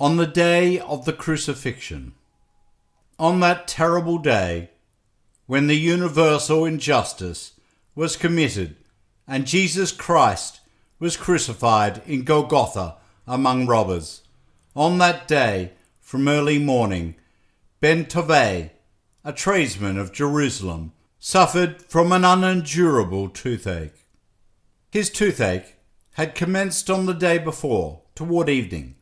On the day of the Crucifixion, on that terrible day when the universal injustice was committed and Jesus Christ was crucified in Golgotha among robbers, on that day from early morning, Ben-Tovit, a tradesman of Jerusalem, suffered from an unendurable toothache. His toothache had commenced on the day before, toward evening.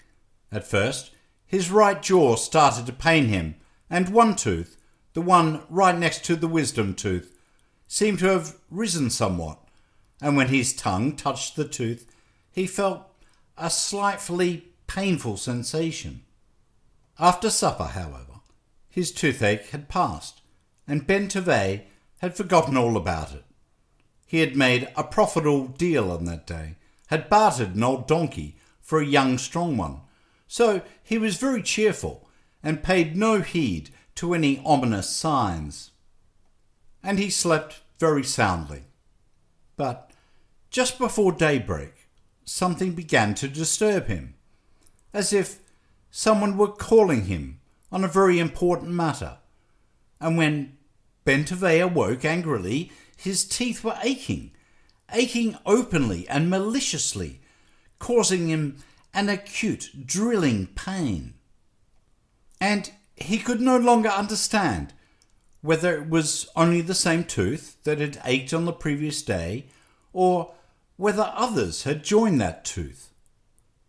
At first, his right jaw started to pain him, and one tooth, the one right next to the wisdom tooth, seemed to have risen somewhat, and when his tongue touched the tooth, he felt a slightly painful sensation. After supper, however, his toothache had passed, and Ben-Tovit had forgotten all about it. He had made a profitable deal on that day, had bartered an old donkey for a young strong one, so he was very cheerful and paid no heed to any ominous signs. And he slept very soundly. But just before daybreak, something began to disturb him, as if someone were calling him on a very important matter. And when Ben-Tovit awoke angrily, his teeth were aching openly and maliciously, causing him an acute drilling pain. And he could no longer understand whether it was only the same tooth that had ached on the previous day, or whether others had joined that tooth.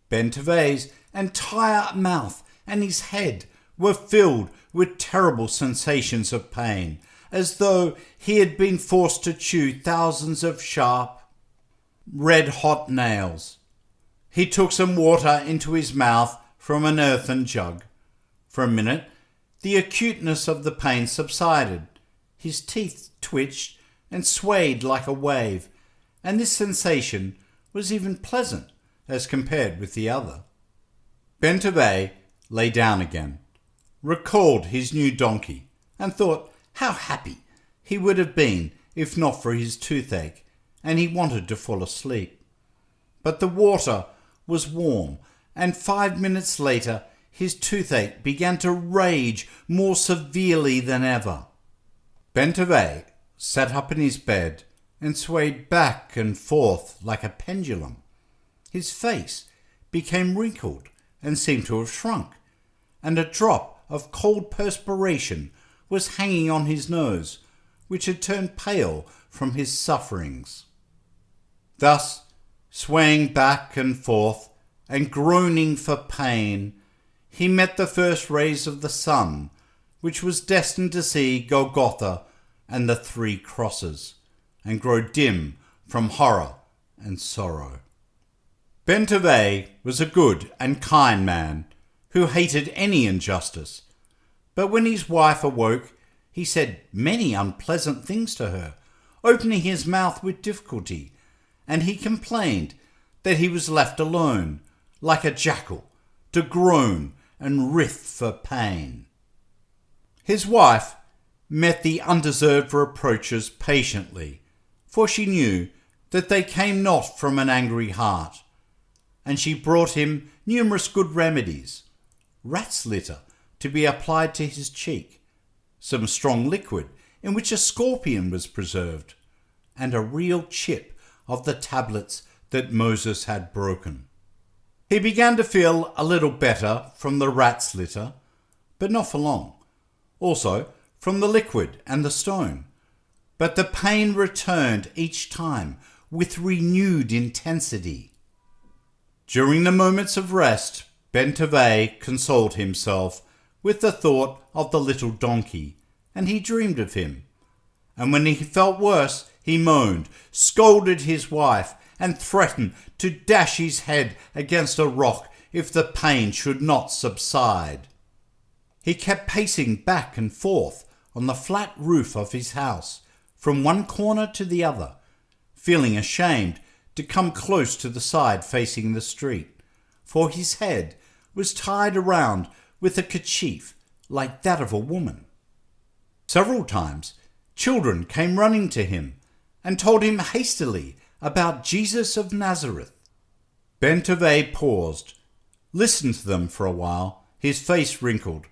Ben-Tovit's entire mouth and his head were filled with terrible sensations of pain, as though he had been forced to chew thousands of sharp, red-hot nails. He took some water into his mouth from an earthen jug. For a minute, the acuteness of the pain subsided. His teeth twitched and swayed like a wave, and this sensation was even pleasant as compared with the other. Ben-Tovit lay down again, recalled his new donkey, and thought how happy he would have been if not for his toothache, and he wanted to fall asleep. But the water was warm, and 5 minutes later his toothache began to rage more severely than ever. Ben-Tovit sat up in his bed and swayed back and forth like a pendulum. His face became wrinkled and seemed to have shrunk, and a drop of cold perspiration was hanging on his nose, which had turned pale from his sufferings. Thus, swaying back and forth and groaning for pain, he met the first rays of the sun, which was destined to see Golgotha and the 3 crosses, and grow dim from horror and sorrow. Ben-Tovit was a good and kind man who hated any injustice, but when his wife awoke, he said many unpleasant things to her, opening his mouth with difficulty, and he complained that he was left alone, like a jackal, to groan and writhe for pain. His wife met the undeserved reproaches patiently, for she knew that they came not from an angry heart, and she brought him numerous good remedies: rat's litter to be applied to his cheek, some strong liquid in which a scorpion was preserved, and a real chip of the tablets that Moses had broken. He began to feel a little better from the rat's litter, but not for long. Also from the liquid and the stone. But the pain returned each time with renewed intensity. During the moments of rest, Ben-Tovit consoled himself with the thought of the little donkey, and he dreamed of him. And when he felt worse, he moaned, scolded his wife, and threatened to dash his head against a rock if the pain should not subside. He kept pacing back and forth on the flat roof of his house, from one corner to the other, feeling ashamed to come close to the side facing the street, for his head was tied around with a kerchief like that of a woman. Several times, children came running to him and told him hastily about Jesus of Nazareth. Ben-Tovit paused, listened to them for a while, his face wrinkled,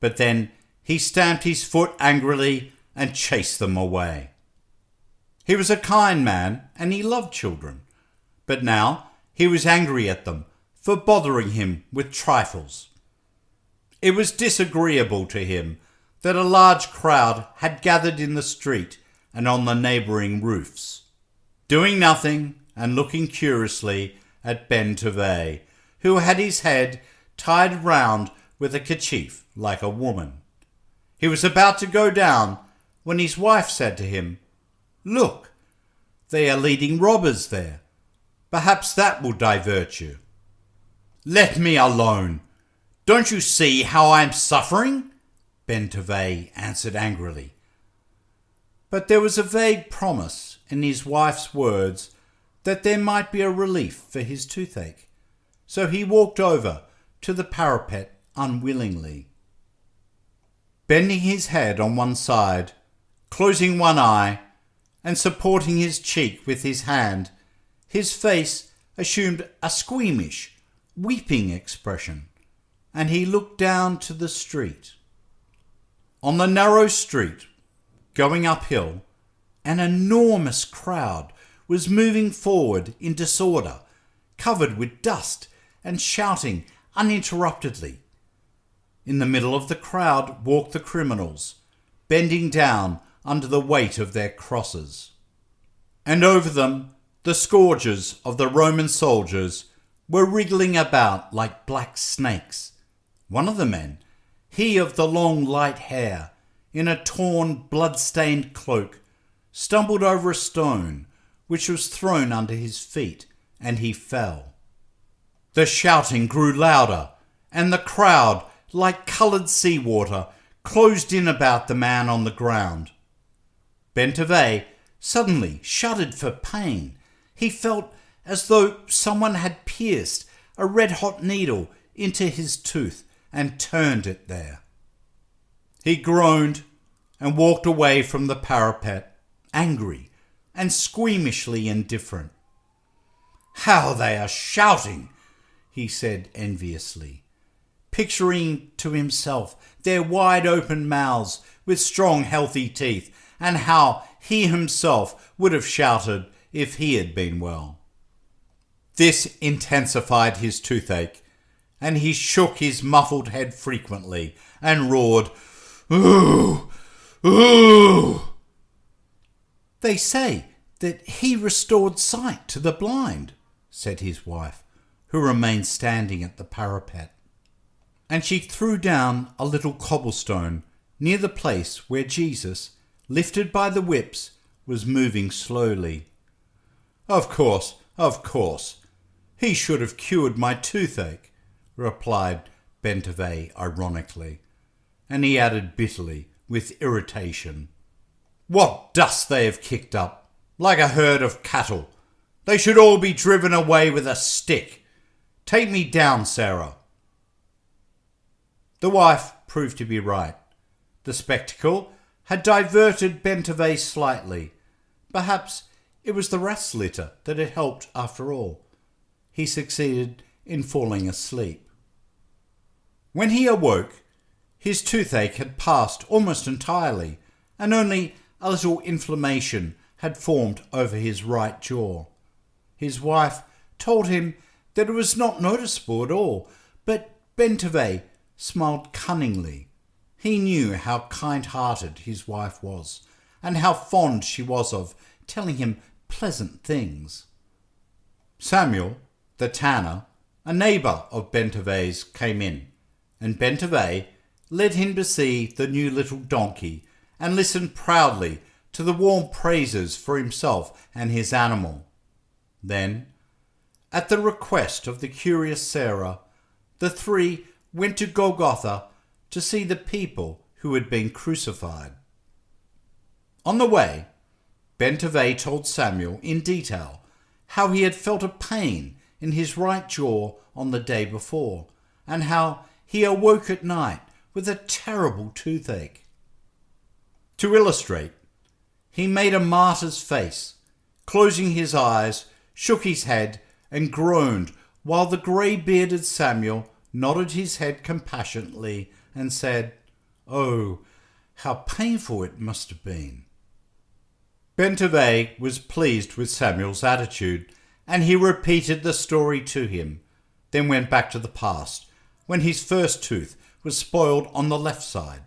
but then he stamped his foot angrily and chased them away. He was a kind man and he loved children, but now he was angry at them for bothering him with trifles. It was disagreeable to him that a large crowd had gathered in the street and on the neighbouring roofs, doing nothing and looking curiously at Ben-Tovit, who had his head tied round with a kerchief like a woman. He was about to go down when his wife said to him, "Look, they are leading robbers there. Perhaps that will divert you." "Let me alone. Don't you see how I am suffering?" Ben-Tovit answered angrily. But there was a vague promise in his wife's words that there might be a relief for his toothache, so he walked over to the parapet unwillingly. Bending his head on one side, closing one eye, and supporting his cheek with his hand, his face assumed a squeamish, weeping expression, and he looked down to the street. On the narrow street, going uphill, an enormous crowd was moving forward in disorder, covered with dust and shouting uninterruptedly. In the middle of the crowd walked the criminals, bending down under the weight of their crosses. And over them, the scourges of the Roman soldiers were wriggling about like black snakes. One of the men, he of the long light hair, in a torn, blood-stained cloak, stumbled over a stone which was thrown under his feet, and he fell. The shouting grew louder, and the crowd, like coloured seawater, closed in about the man on the ground. Ben-Tovit suddenly shuddered for pain. He felt as though someone had pierced a red-hot needle into his tooth and turned it there. He groaned and walked away from the parapet, angry and squeamishly indifferent. "How they are shouting!" he said enviously, picturing to himself their wide-open mouths with strong, healthy teeth, and how he himself would have shouted if he had been well. This intensified his toothache, and he shook his muffled head frequently and roared, "Ooh! Ooh!" "They say that he restored sight to the blind," said his wife, who remained standing at the parapet. And she threw down a little cobblestone near the place where Jesus, lifted by the whips, was moving slowly. Of course, he should have cured my toothache," replied Ben-Tovit ironically, and he added bitterly, with irritation, "What dust they have kicked up, like a herd of cattle. They should all be driven away with a stick. Take me down, Sarah." The wife proved to be right. The spectacle had diverted Ben-Tovit slightly. Perhaps it was the rat's litter that had helped after all. He succeeded in falling asleep. When he awoke, his toothache had passed almost entirely, and only a little inflammation had formed over his right jaw. His wife told him that it was not noticeable at all, but Ben-Tovit smiled cunningly. He knew how kind-hearted his wife was, and how fond she was of telling him pleasant things. Samuel, the tanner, a neighbour of Ben-Tovit's, came in, and Ben-Tovit led him to see the new little donkey and listened proudly to the warm praises for himself and his animal. Then, at the request of the curious Sarah, the three went to Golgotha to see the people who had been crucified. On the way, Ben-Tovit told Samuel in detail how he had felt a pain in his right jaw on the day before, and how he awoke at night with a terrible toothache. To illustrate, he made a martyr's face, closing his eyes, shook his head, and groaned while the grey-bearded Samuel nodded his head compassionately and said, "Oh, how painful it must have been." Ben-Tovit was pleased with Samuel's attitude, and he repeated the story to him, then went back to the past, when his first tooth was spoiled on the left side.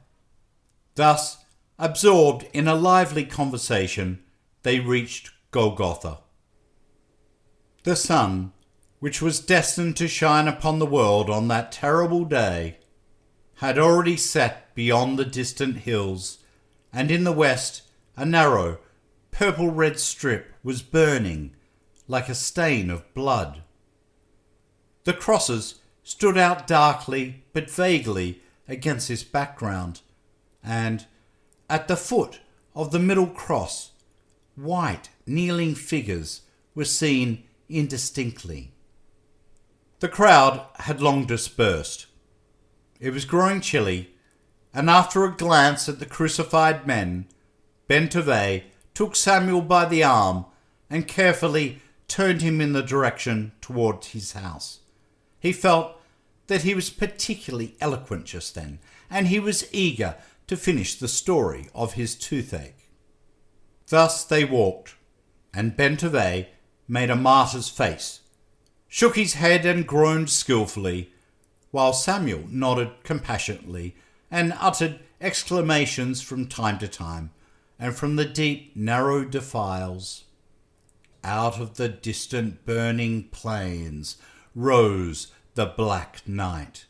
Thus, absorbed in a lively conversation, they reached Golgotha. The sun, which was destined to shine upon the world on that terrible day, had already set beyond the distant hills, and in the west a narrow, purple-red strip was burning like a stain of blood. The crosses stood out darkly but vaguely against this background, and at the foot of the middle cross, white kneeling figures were seen indistinctly. The crowd had long dispersed. It was growing chilly, and after a glance at the crucified men, Ben-Tovit took Samuel by the arm and carefully turned him in the direction toward his house. He felt that he was particularly eloquent just then, and he was eager to finish the story of his toothache. Thus they walked, and Ben-Tovit made a martyr's face, shook his head and groaned skillfully, while Samuel nodded compassionately and uttered exclamations from time to time, and from the deep, narrow defiles, out of the distant burning plains, rose the black night.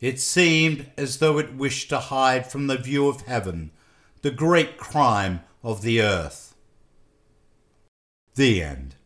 It seemed as though it wished to hide from the view of heaven the great crime of the earth. The end.